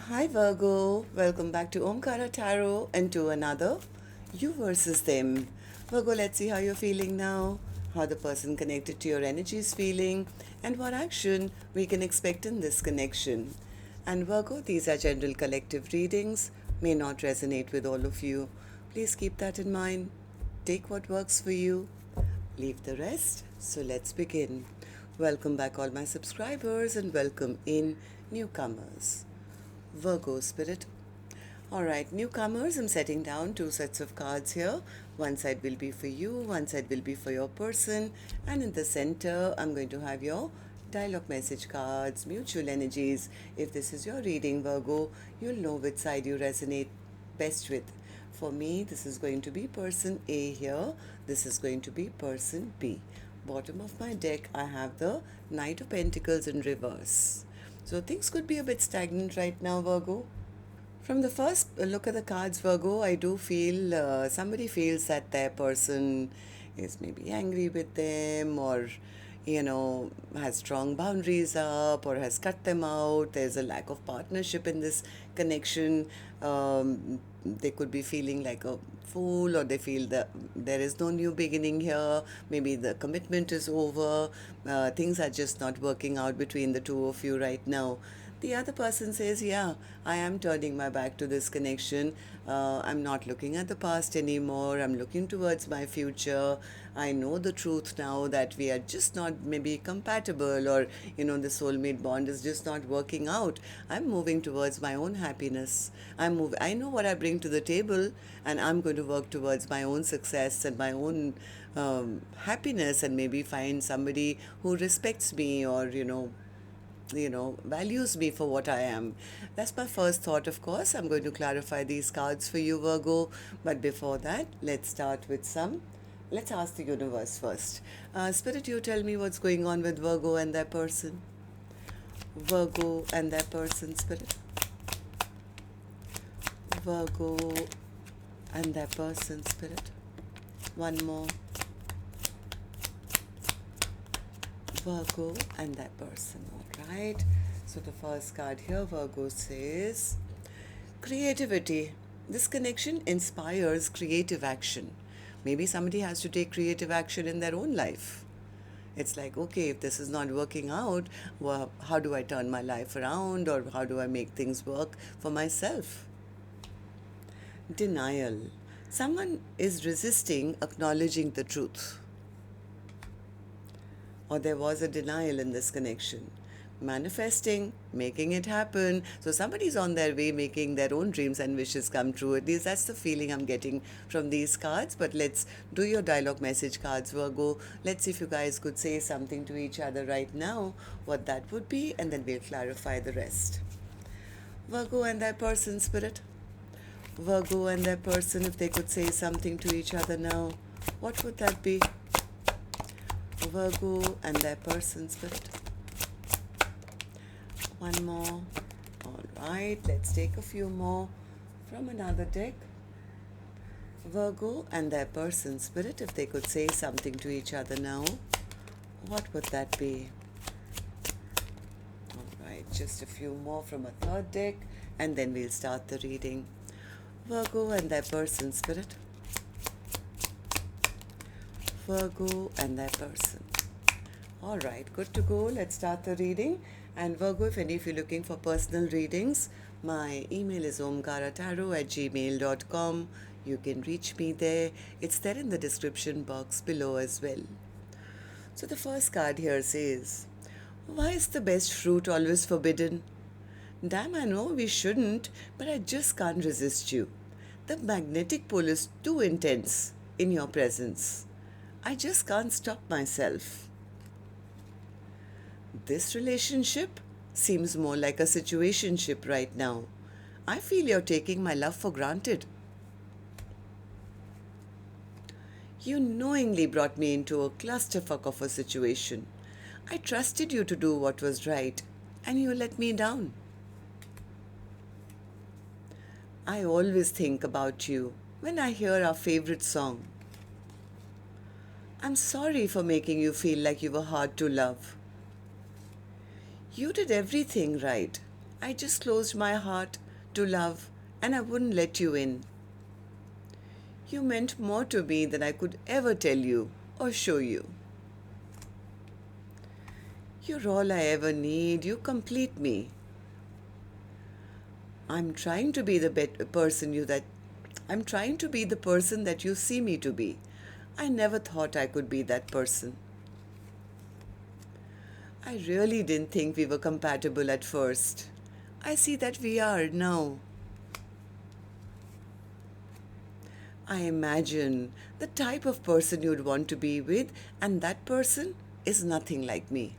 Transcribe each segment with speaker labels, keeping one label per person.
Speaker 1: Hi Virgo, welcome back to Omkaratarot and to another You versus Them. Virgo, let's see how you're feeling now, how the person connected to your energy is feeling, and what action we can expect in this connection. And Virgo, these are general collective readings, may not resonate with all of you. Please keep that in mind. Take what works for you, leave the rest. So let's begin. Welcome back, all my subscribers, and welcome in newcomers. Virgo spirit. Alright, newcomers, I'm setting down two sets of cards here. One side will be for you, one side will be for your person, and in the center, I'm going to have your dialogue message cards, mutual energies. If this is your reading, Virgo, you'll know which side you resonate best with. For me, this is going to be person A here, this is going to be person B. Bottom of my deck, I have the Knight of Pentacles in reverse. So things could be a bit stagnant right now, Virgo. From the first look at the cards, Virgo, I do feel somebody feels that their person is maybe angry with them, or has strong boundaries up, or has cut them out. There's a lack of partnership in this connection. They could be feeling like a fool, or they feel that there is no new beginning here. Maybe the commitment is over. Things are just not working out between the two of you right now. The other person says, yeah, I am turning my back to this connection. I'm not looking at the past anymore. I'm looking towards my future. I know the truth now that we are just not maybe compatible, or the soulmate bond is just not working out. I'm moving towards my own happiness. I know what I bring to the table, and I'm going to work towards my own success and my own happiness, and maybe find somebody who respects me, or values me for what I am. That's my first thought, of course. I'm going to clarify these cards for you, Virgo. But before that, let's ask the universe first. Spirit, you tell me what's going on with Virgo and their person. Virgo and their person, Spirit. Virgo and their person, Spirit. One more. Virgo and that person. All right. So the first card here, Virgo, says creativity. This connection inspires creative action. Maybe somebody has to take creative action in their own life. It's like, okay, if this is not working out, well, how do I turn my life around, or how do I make things work for myself? Denial. Someone is resisting acknowledging the truth, or there was a denial in this connection. Manifesting, making it happen. So somebody's on their way making their own dreams and wishes come true. At least that's the feeling I'm getting from these cards. But let's do your dialogue message cards, Virgo. Let's see if you guys could say something to each other right now, what that would be, and then we'll clarify the rest. Virgo and their person, Spirit. Virgo and their person, if they could say something to each other now, what would that be? Virgo and their person, Spirit. One more. All right, let's take a few more from another deck. Virgo and their person, Spirit, if they could say something to each other now, what would that be? All right, just a few more from a third deck, and then we'll start the reading. Virgo and their person, Spirit. Virgo and their person. All right, good to go. Let's start the reading. And Virgo, if any of you are looking for personal readings, my email is omkaratarot@gmail.com. You can reach me there. It's there in the description box below as well. So the first card here says, why is the best fruit always forbidden? Damn, I know we shouldn't, but I just can't resist you. The magnetic pull is too intense in your presence. I just can't stop myself. This relationship seems more like a situationship right now. I feel you're taking my love for granted. You knowingly brought me into a clusterfuck of a situation. I trusted you to do what was right, and you let me down. I always think about you when I hear our favorite song. I'm sorry for making you feel like you were hard to love. You did everything right. I just closed my heart to love and I wouldn't let you in. You meant more to me than I could ever tell you or show you. You're all I ever need. You complete me. I'm trying to be the person you that I'm trying to be the person that you see me to be. I never thought I could be that person. I really didn't think we were compatible at first. I see that we are now. I imagine the type of person you'd want to be with, and that person is nothing like me.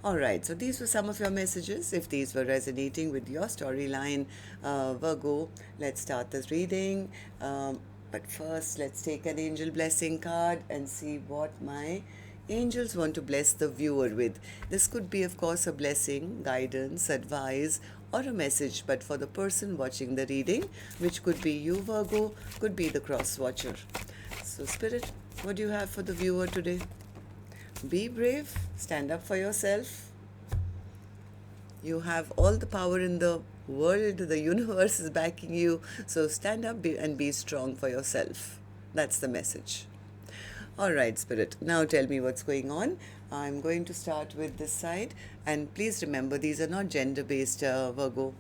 Speaker 1: Alright, so these were some of your messages. If these were resonating with your storyline, Virgo, let's start this reading. But first, let's take an angel blessing card and see what my angels want to bless the viewer with. This could be, of course, a blessing, guidance, advice, or a message, but for the person watching the reading, which could be you, Virgo, could be the cross watcher. So, Spirit, what do you have for the viewer today? Be brave, stand up for yourself. You have all the power in the world, the universe is backing you, so stand up and be strong for yourself. That's the message. All right, Spirit, now tell me what's going on. I'm going to start with this side, and please remember these are not gender-based, Virgo.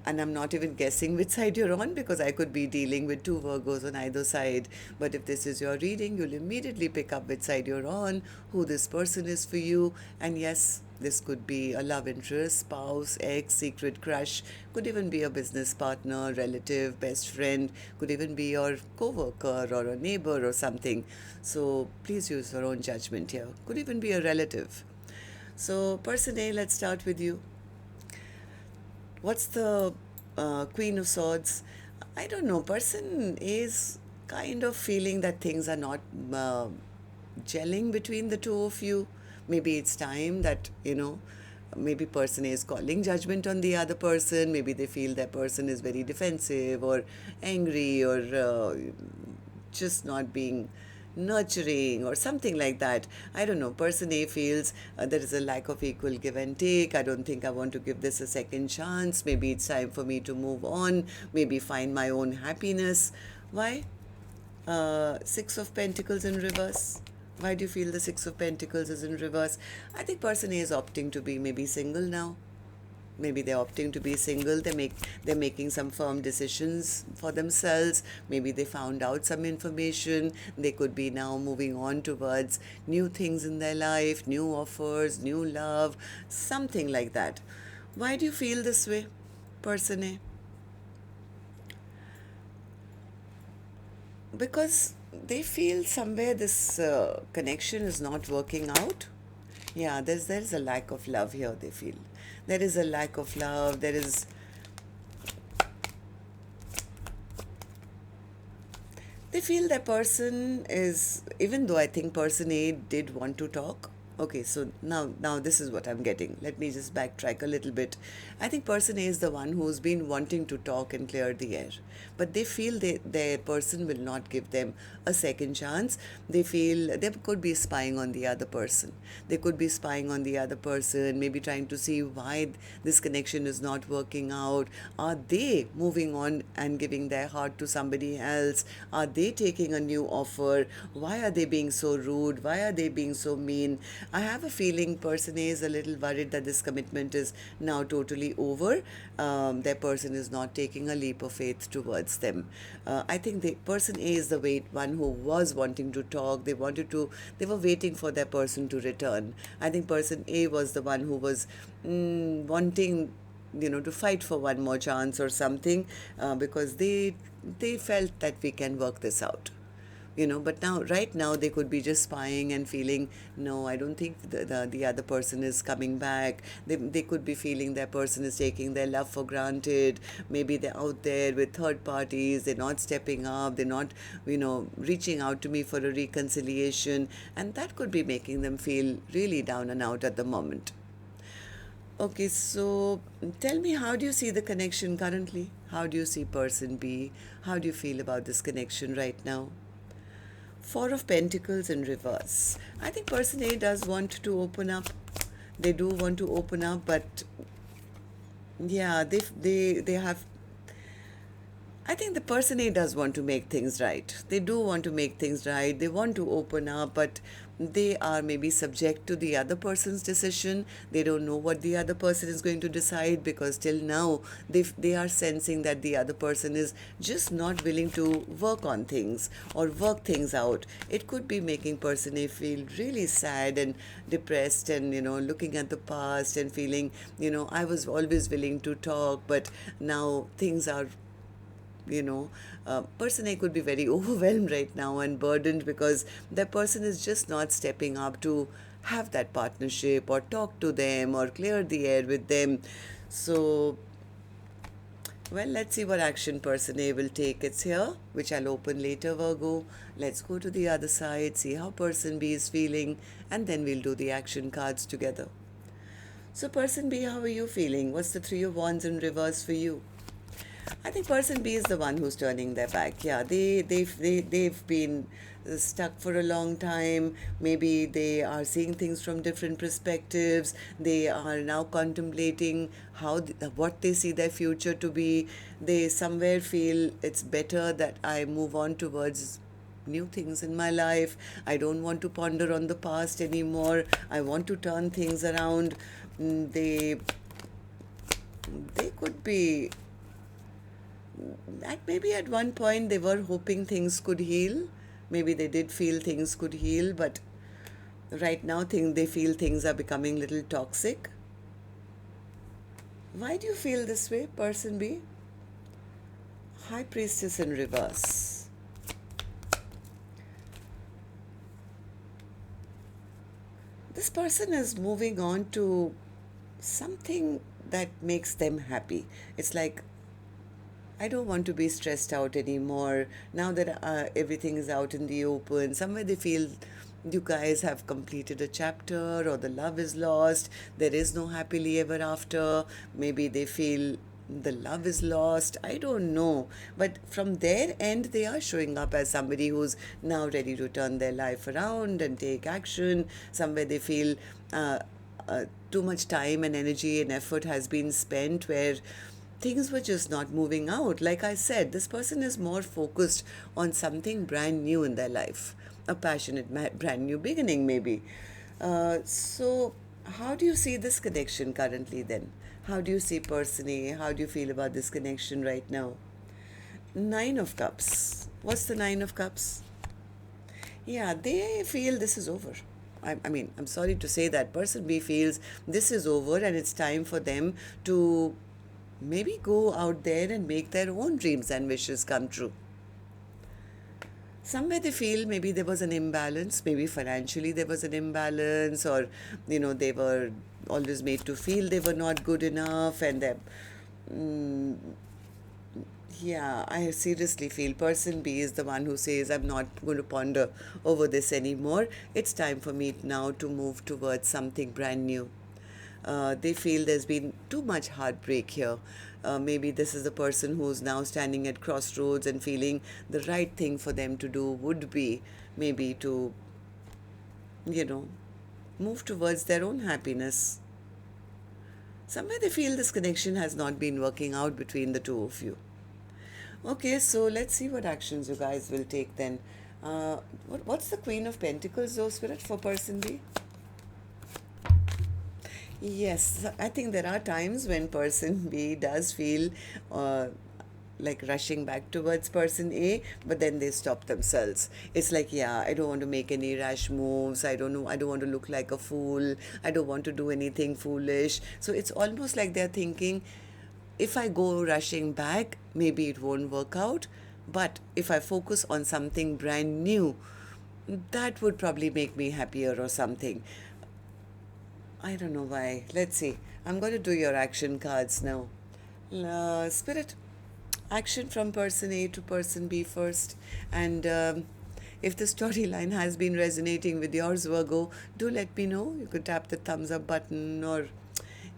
Speaker 1: And I'm not even guessing which side you're on because I could be dealing with two Virgos on either side. But if this is your reading, you'll immediately pick up which side you're on, who this person is for you. And yes, this could be a love interest, spouse, ex, secret crush, could even be a business partner, relative, best friend, could even be your co-worker or a neighbor or something. So please use your own judgment here. Could even be a relative. So person A, let's start with you. What's the Queen of Swords? I don't know. Person is kind of feeling that things are not gelling between the two of you. Maybe it's time that, maybe person A is calling judgment on the other person. Maybe they feel that person is very defensive or angry or just not being nurturing or something like that. I don't know. Person A feels there is a lack of equal give and take. I don't think I want to give this a second chance. Maybe it's time for me to move on. Maybe find my own happiness. Why? Six of Pentacles in reverse. Why do you feel the Six of Pentacles is in reverse? I think person A is opting to be maybe single now. Maybe they're opting to be single. They're making some firm decisions for themselves. Maybe they found out some information. They could be now moving on towards new things in their life, new offers, new love, something like that. Why do you feel this way, person A? Because they feel somewhere this connection is not working out. Yeah, there's a lack of love here, they feel. There is a lack of love. They feel that person is, even though I think person A did want to talk. Okay, so now this is what I'm getting. Let me just backtrack a little bit. I think person A is the one who's been wanting to talk and clear the air. But they feel their person will not give them a second chance. They feel they could be spying on the other person. They could be spying on the other person, maybe trying to see why this connection is not working out. Are they moving on and giving their heart to somebody else? Are they taking a new offer? Why are they being so rude? Why are they being so mean? I have a feeling person A is a little worried that this commitment is now totally over. Their person is not taking a leap of faith towards them. I think the person A is the one who was wanting to talk. They were waiting for their person to return. I think person A was the one who was wanting to fight for one more chance or something, because they felt that we can work this out. But right now they could be just spying and feeling, no, I don't think the other person is coming back. They could be feeling their person is taking their love for granted. Maybe they're out there with third parties. They're not stepping up. They're not, reaching out to me for a reconciliation. And that could be making them feel really down and out at the moment. Okay, so tell me, how do you see the connection currently? How do you see person B? How do you feel about this connection right now? Four of Pentacles in reverse. I think person A does want to open up. They do want to open up, but Yeah, they have. I think the person A does want to make things right. They do want to make things right. They want to open up, but they are maybe subject to the other person's decision. They don't know what the other person is going to decide, because till now they are sensing that the other person is just not willing to work on things or work things out. It could be making person A feel really sad and depressed, and looking at the past and feeling, I was always willing to talk, but now things are, person A could be very overwhelmed right now and burdened, because that person is just not stepping up to have that partnership or talk to them or clear the air with them. So, well, let's see what action person A will take. It's here, which I'll open later, Virgo. Let's go to the other side, see how person B is feeling, and then we'll do the action cards together. So, person B, how are you feeling? What's the Three of Wands in reverse for you? I think person B is the one who's turning their back. Yeah, they've been stuck for a long time. Maybe they are seeing things from different perspectives. They are now contemplating what they see their future to be. They somewhere feel it's better that I move on towards new things in my life. I don't want to ponder on the past anymore. I want to turn things around. They could be, maybe at one point they were hoping things could heal. Maybe they did feel things could heal, but right now they feel things are becoming a little toxic. Why do you feel this way, person B? High Priestess in reverse. This person is moving on to something that makes them happy. It's like, I don't want to be stressed out anymore. Now that everything is out in the open, somewhere they feel you guys have completed a chapter, or the love is lost. There is no happily ever after. Maybe they feel the love is lost. I don't know. But from their end, they are showing up as somebody who's now ready to turn their life around and take action. Somewhere they feel too much time and energy and effort has been spent where things were just not moving out. Like I said, this person is more focused on something brand new in their life, a passionate, brand new beginning, maybe. So, how do you see this connection currently then? How do you see person A? How do you feel about this connection right now? Nine of Cups. What's the Nine of Cups? Yeah, they feel this is over. I mean, I'm sorry to say that. Person B feels this is over and it's time for them to maybe go out there and make their own dreams and wishes come true. Somewhere they feel maybe there was an imbalance, maybe financially there was an imbalance, or they were always made to feel they were not good enough, and yeah, I seriously feel person B is the one who says, I'm not going to ponder over this anymore. It's time for me now to move towards something brand new. They feel there's been too much heartbreak here. Maybe this is a person who's now standing at crossroads and feeling the right thing for them to do would be maybe to, you know, move towards their own happiness. Somewhere they feel this connection has not been working out between the two of you. Okay, so let's see what actions you guys will take then. What's the Queen of Pentacles, though, Spirit, for person B? Yes, I think there are times when person B does feel like rushing back towards person A, but then they stop themselves. It's like, yeah, I don't want to make any rash moves. I don't know. I don't want to look like a fool. I don't want to do anything foolish. So it's almost like they're thinking, if I go rushing back, maybe it won't work out. But if I focus on something brand new, that would probably make me happier or something. I don't know why. Let's see. I'm going to do your action cards now. Spirit, action from person A to person B first. And if the storyline has been resonating with yours, Virgo, do let me know. You could tap the thumbs up button or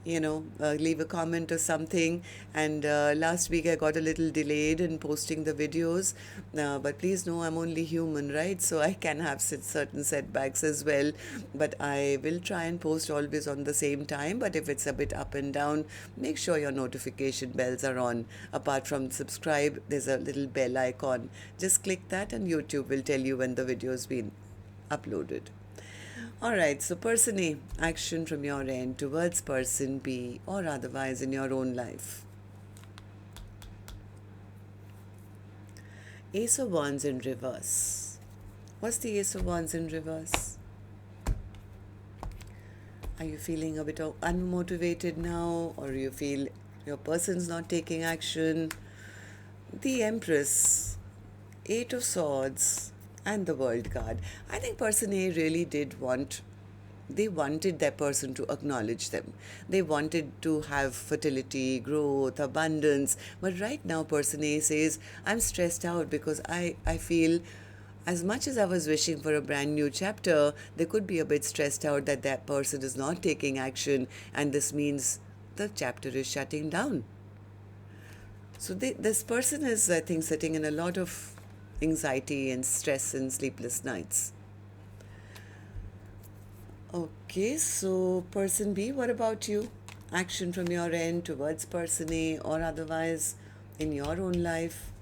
Speaker 1: leave a comment or something. And last week I got a little delayed in posting the videos, but please know I'm only human, right? So I can have certain setbacks as well. But I will try and post always on the same time. But if it's a bit up and down, make sure your notification bells are on. Apart from subscribe, there's a little bell icon. Just click that, and YouTube will tell you when the video's been uploaded. All right, so person A, action from your end towards person B or otherwise in your own life. Ace of Wands in reverse. What's the Ace of Wands in reverse? Are you feeling a bit unmotivated now, or you feel your person's not taking action? The Empress, Eight of Swords, and the World card. I think person A really they wanted their person to acknowledge them. They wanted to have fertility, growth, abundance. But right now, person A says, I'm stressed out because I feel as much as I was wishing for a brand new chapter, they could be a bit stressed out that person is not taking action, and this means the chapter is shutting down. So this person is, I think, sitting in a lot of anxiety and stress and sleepless nights. Okay, so person B, what about you? Action from your end towards person A or otherwise in your own life.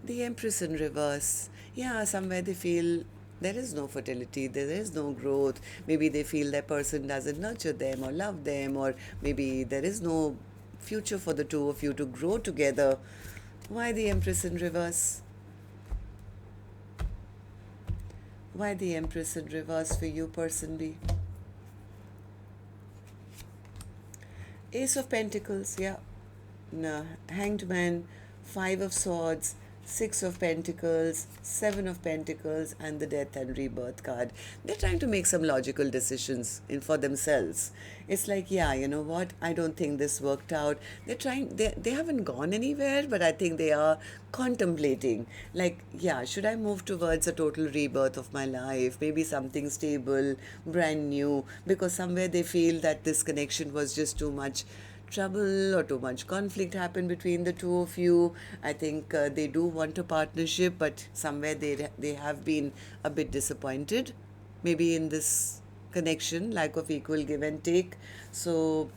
Speaker 1: The Empress in reverse. Yeah, somewhere they feel there is no fertility, there is no growth. Maybe they feel that person doesn't nurture them or love them, or maybe there is no future for the two of you to grow together. Why the Empress in reverse? Why the Empress in reverse for you, person B? Ace of Pentacles, yeah. No, Hanged Man, Five of Swords, Six of Pentacles, Seven of Pentacles, and the Death and Rebirth card. They're trying to make some logical decisions for themselves. It's like, yeah, you know what? I don't think this worked out. They haven't gone anywhere, but I think they are contemplating. Like, yeah, should I move towards a total rebirth of my life? Maybe something stable, brand new, because somewhere they feel that this connection was just too much trouble or too much conflict happened between the two of you. I think they do want a partnership, but somewhere they have been a bit disappointed, maybe in this connection, lack of equal give and take. So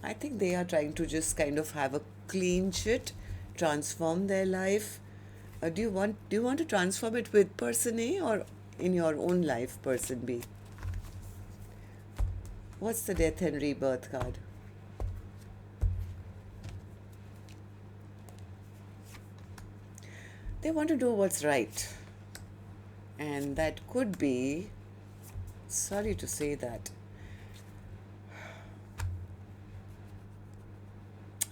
Speaker 1: I think they are trying to just kind of have a clean shit, transform their life. Do you want to transform it with person A or in your own life, person B? What's the Death and Rebirth card? They want to do what's right. And that could be, sorry to say that,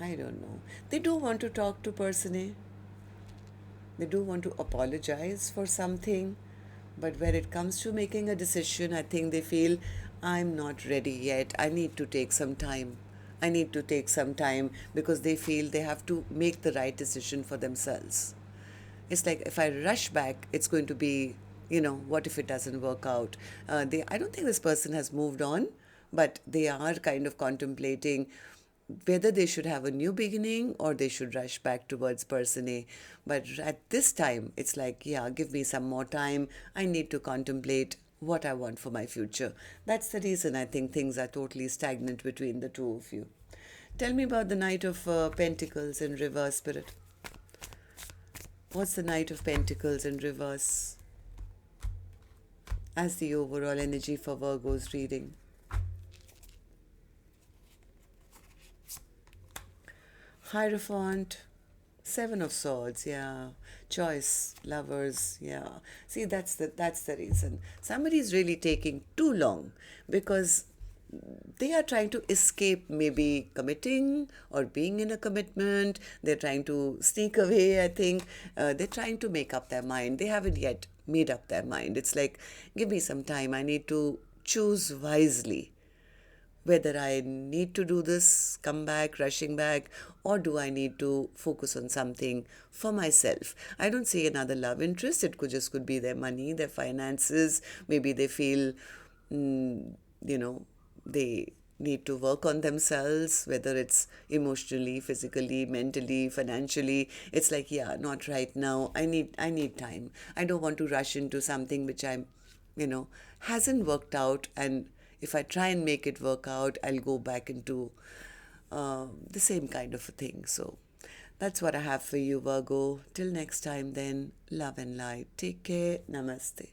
Speaker 1: I don't know. They do want to talk to person A. They do want to apologize for something. But when it comes to making a decision, I think they feel, I'm not ready yet. I need to take some time. I need to take some time because they feel they have to make the right decision for themselves. It's like if I rush back, it's going to be, what if it doesn't work out? I don't think this person has moved on, but they are kind of contemplating whether they should have a new beginning or they should rush back towards person A. But at this time, it's like, yeah, give me some more time. I need to contemplate what I want for my future. That's the reason I think things are totally stagnant between the two of you. Tell me about the Knight of Pentacles in reverse, Spirit. What's the Knight of Pentacles in reverse as the overall energy for Virgo's reading? Hierophant, Seven of Swords, yeah. Choice, lovers, yeah. See, that's the reason. Somebody is really taking too long because they are trying to escape maybe committing or being in a commitment. They're trying to sneak away, I think. They're trying to make up their mind. They haven't yet made up their mind. It's like, give me some time. I need to choose wisely whether I need to do this, come back, rushing back, or do I need to focus on something for myself. I don't see another love interest. It could be their money, their finances. Maybe they feel, you know, they need to work on themselves, whether it's emotionally, physically, mentally, financially. It's like, yeah, not right now. I need time. I don't want to rush into something which you know, hasn't worked out. And if I try and make it work out, I'll go back into the same kind of a thing. So that's what I have for you, Virgo. Till next time, then, love and light. Take care. Namaste.